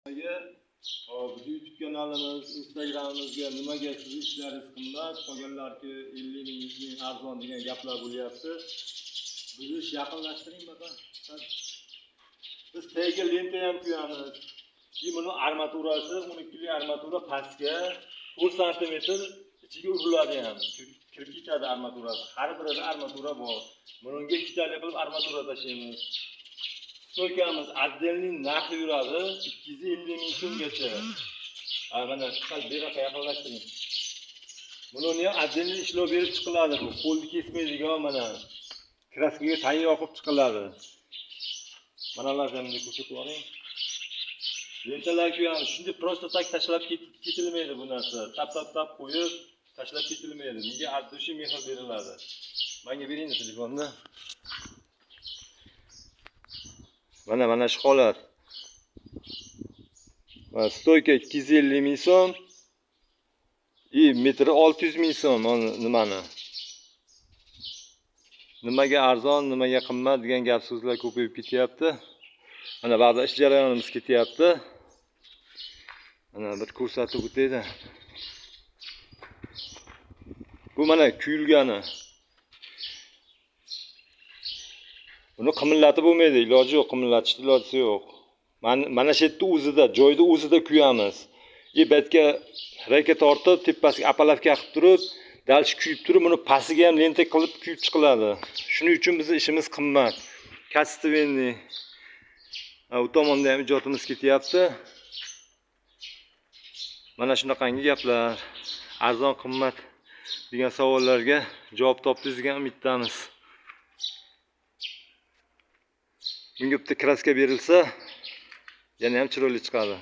Hop, YouTube kanalimiz, Instagramimizga nimaga siz ishlaringiz qimmat, qolganlarki 50 ming, 100 ming arzon degan gaplar bo'lyapti. Biz ish yaqinlashtiring baqa. Biz tagiga lenta ham qo'yamiz. Buni armaturasi 12 li armatura pastga 4 sm ichiga uriladi ham. Kirib ketadi armaturasi. Har birida armatura bor. Bunga ikkitali qilib armatura tashlaymiz. Stoykamiz отдельный narxi yuradi 250 ming so'mgacha. Mana sal beraqa yaqinlashtiring. Buni ham отдельный ishlov berib chiqiladi bu. Qo'lni kesmaydigan mana kraskaga tayyor qilib chiqiladi. Mana ularni ko'rsatib qo'ying. Lentalar ham shunday prosta tak tashlab ketilmaydi bu narsa. Tap qo'yib tashlab ketilmaydi. Menga addushi mehr beriladi. Menga bering telefonni. Mana shu holat. Stoyka 250 ming so'm. Metri 600 ming so'm nimani? Nimaga arzon, nimaga qimmat degan gap so'zlar ko'payib ketyapti. Mana ba'zi ish jarayonimiz ketyapti. Mana bir ko'rsatib o'taydi. Bu mana kuyilgani. Buni qimillatib bo'lmaydi, iloji yo'q, qimillatishning iloji yo'q. Mana shu yerda o'zida, joyda o'zida kuyamiz. Bu yerga raka tortib, tepasiga apalavka qilib turib, dalsh kuyib turib, buni pastiga ham lenta qilib kuyib chiqiladi. Shuning uchun bizning ishimiz qimmat. Kastivenniy. U tomonda ham ijodimiz ketyapti. Mana shunaqangi gaplar, arzon qimmat degan savollarga javob topdingiz degan umiddamiz. Bunga bitta kraska berilsa, yana ham chiroyli chiqadi.